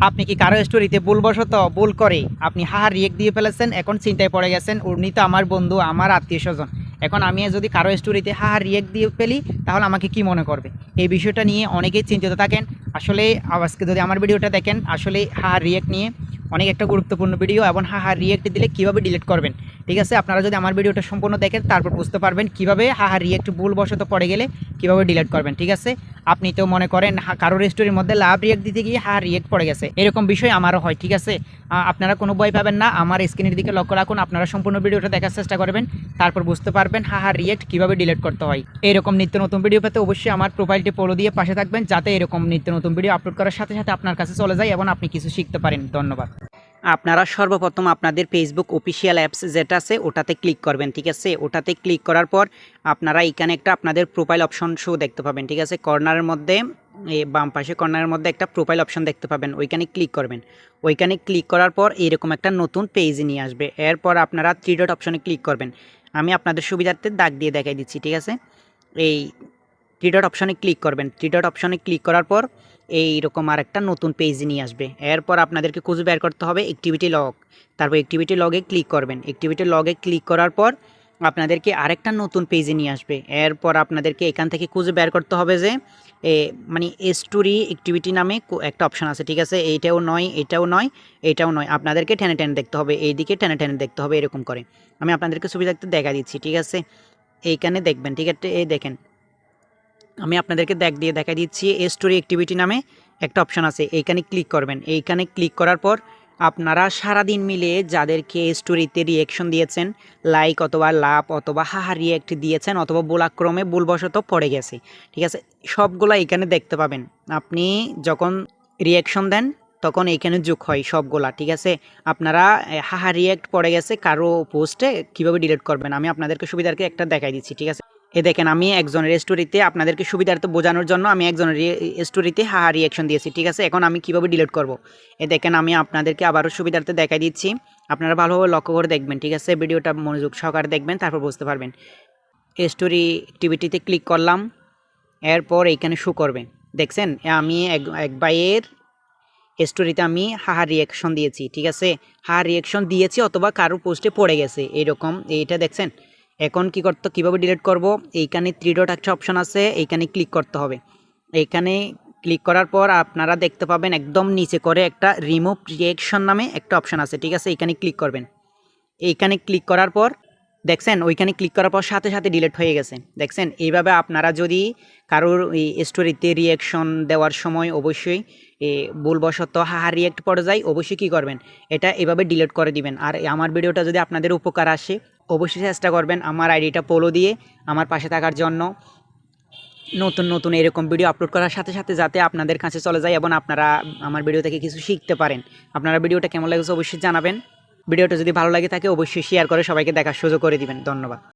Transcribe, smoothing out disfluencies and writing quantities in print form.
আপনি কি কারো স্টোরিতে ভুলবশত ভুল করে আপনি হাহা রিয়েক্ট দিয়ে ফেলেছেন, এখন চিন্তায় পড়ে গেছেন, উনি তো আমার বন্ধু, আমার আত্মীয় স্বজন, এখন আমি যদি কারো স্টোরিতে হাহা রিয়েক্ট দিয়ে ফেলি তাহলে আমাকে কি মনে করবে? এই বিষয়টা নিয়ে অনেকেই চিন্তিত থাকেন। আসলে আজকে যদি আমার ভিডিওটা দেখেন, আসলে হাহা রিয়েক্ট নিয়ে অনেক একটা গুরুত্বপূর্ণ ভিডিও, এবং হাহা রিয়েক্ট দিলে কীভাবে ডিলিট করবেন। ঠিক আছে, আপনারা যদি আমার ভিডিওটা সম্পূর্ণ দেখেন তারপর বুঝতে পারবেন কীভাবে হাহা রিয়েক্ট ভুলবশত পড়ে গেলে কীভাবে ডিলিট করবেন। ঠিক আছে, আপনি তো মনে করেন কারোর স্টোরির মধ্যে লাভ রিয়েক্ট দিতে গিয়ে হাহা রিয়েক্ট পড়ে গেছে, এরকম বিষয় আমারও হয়। ঠিক আছে, আপনারা কোনো ভয় পাবেন না, আমার স্ক্রিনের দিকে লক্ষ্য রাখুন, আপনারা সম্পূর্ণ ভিডিওটা দেখার চেষ্টা করবেন, তারপর বুঝতে পারবেন হাহা রিয়েক্ট কীভাবে ডিলিট করতে হয়। এরকম নিত্য নতুন ভিডিও পেতে অবশ্যই আমার প্রোফাইলটি ফলো দিয়ে পাশে থাকবেন, যাতে এরকম নিত্য নতুন ভিডিও আপলোড করার সাথে সাথে আপনার কাছে চলে যায় এবং আপনি কিছু শিখতে পারেন। ধন্যবাদ। আপনারা সর্বপ্রথম আপনাদের ফেসবুক অফিসিয়াল অ্যাপস যেটা আছে ওটাতে ক্লিক করবেন। ঠিক আছে, ওটাতে ক্লিক করার পর আপনারা এখানে একটা আপনাদের প্রোফাইল অপশন শো দেখতে পাবেন। ঠিক আছে, কর্নারের মধ্যে বাম পাশে কর্নারের মধ্যে একটা প্রোফাইল অপশন দেখতে পাবেন, ওইখানে ক্লিক করবেন। ওইখানে ক্লিক করার পর এরকম একটা নতুন পেজ নিয়ে আসবে। এরপর আপনারা 3 ডট অপশনে ক্লিক করবেন। আমি আপনাদের সুবিধার্থে দাগ দিয়ে দেখাই দিচ্ছি। ঠিক আছে, এই 3 ডট অপশনে ক্লিক করবেন। 3 ডট অপশনে ক্লিক করার পর এইরকম আর একটা নতুন পেজ নিয়ে আসবে। এরপর আপনাদেরকে খুঁজে বের করতে হবে অ্যাক্টিভিটি লগ, তারপর অ্যাক্টিভিটি লগে ক্লিক করবেন। অ্যাক্টিভিটি লগে ক্লিক করার পর আপনাদেরকে আরেকটা নতুন পেজে নিয়ে আসবে। এরপর আপনাদেরকে এখান থেকে খুঁজে বের করতে হবে যে মানে স্টোরি অ্যাক্টিভিটি নামে একটা অপশান আছে। ঠিক আছে, এইটাও নয়, এটাও নয়, এটাও নয়, আপনাদেরকে টেনে টেনে দেখতে হবে, এইদিকে টেনে টেনে দেখতে হবে, এরকম করে। আমি আপনাদেরকে সুবিধার্থে দেখা দিচ্ছি। ঠিক আছে, এইখানে দেখবেন। ঠিক আছে, এই দেখেন, আমি আপনাদেরকে দেখা দিচ্ছি স্টোরি অ্যাক্টিভিটি নামে একটা অপশান আছে, এইখানে ক্লিক করবেন। এইখানে ক্লিক করার পর আপনারা সারাদিন মিলে যাদেরকে স্টোরিতে রিয়েকশন দিয়েছেন, লাইক অথবা লাভ অথবা হাহা রিয়েক্ট দিয়েছেন অথবা ভুলাক্রমে ভুলবশত পড়ে গেছে, ঠিক আছে, সবগুলা এখানে দেখতে পাবেন। আপনি যখন রিয়েকশন দেন তখন এইখানে যোগ হয় সবগুলা। ঠিক আছে, আপনারা হাহা রিয়েক্ট পড়ে গেছে কারো পোস্টে কীভাবে ডিলিট করবেন আমি আপনাদেরকে সুবিধার্থে একটা দেখাই দিচ্ছি। ঠিক আছে, দেখেন, আমি একজনের স্টোরিতে আপনাদেরকে সুবিধার্থে বোঝানোর জন্য আমি একজনের স্টোরিতে হাহা রিয়েকশন দিয়েছি। ঠিক আছে, এখন আমি কিভাবে ডিলিট করব দেখেন, আমি আপনাদেরকে আবারও সুবিধার্থে দেখাই দিচ্ছি, আপনারা ভালোভাবে লক্ষ্য করে দেখবেন। ঠিক আছে, ভিডিওটা মনোযোগ সহকারে দেখবেন, তারপর বুঝতে পারবেন। স্টোরি অ্যাক্টিভিটিতে ক্লিক করলাম, এরপর এইখানে শো করবে। দেখছেন, আমি এক ভাইয়ের স্টোরিতে আমি হাহা রিয়েকশন দিয়েছি। ঠিক আছে, হাহা রিয়েকশন দিয়েছি অথবা কারো পোস্টে পড়ে গেছে এইরকম, এইটা দেখছেন। এখন কীভাবে ডিলিট করব, এইখানে 3 ডট একটা অপশন আছে, এইখানে ক্লিক করতে হবে। এইখানে ক্লিক করার পর আপনারা দেখতে পাবেন একদম নিচে করে একটা রিমুভ রিয়েকশন নামে একটা অপশন আছে। ঠিক আছে, এইখানে ক্লিক করবেন। এইখানে ক্লিক করার পর দেখছেন, ওইখানে ক্লিক করার পর সাথে সাথে ডিলিট হয়ে গেছে। দেখছেন, এইভাবে আপনারা যদি কারোর এই স্টোরিতে রিয়েকশন দেওয়ার সময় অবশ্যই ভুলবশত হাহা রিয়েক্ট পড়ে যায়, অবশ্যই কী করবেন, এটা এভাবে ডিলিট করে দিবেন। আর আমার ভিডিওটা যদি আপনাদের উপকার আসে অবশ্যই চেষ্টা করবেন আমার আইডিটা ফলো দিয়ে আমার পাশে থাকার জন্য, নতুন নতুন এরকম ভিডিও আপলোড করার সাথে সাথে যাতে আপনাদের কাছে চলে যায় এবং আপনারা আমার ভিডিও থেকে কিছু শিখতে পারেন। আপনারা ভিডিওটা কেমন লাগছে অবশ্যই জানাবেন। ভিডিওটা যদি ভালো লাগে থাকে অবশ্যই শেয়ার করে সবাইকে দেখার সুযোগ করে দিবেন। ধন্যবাদ।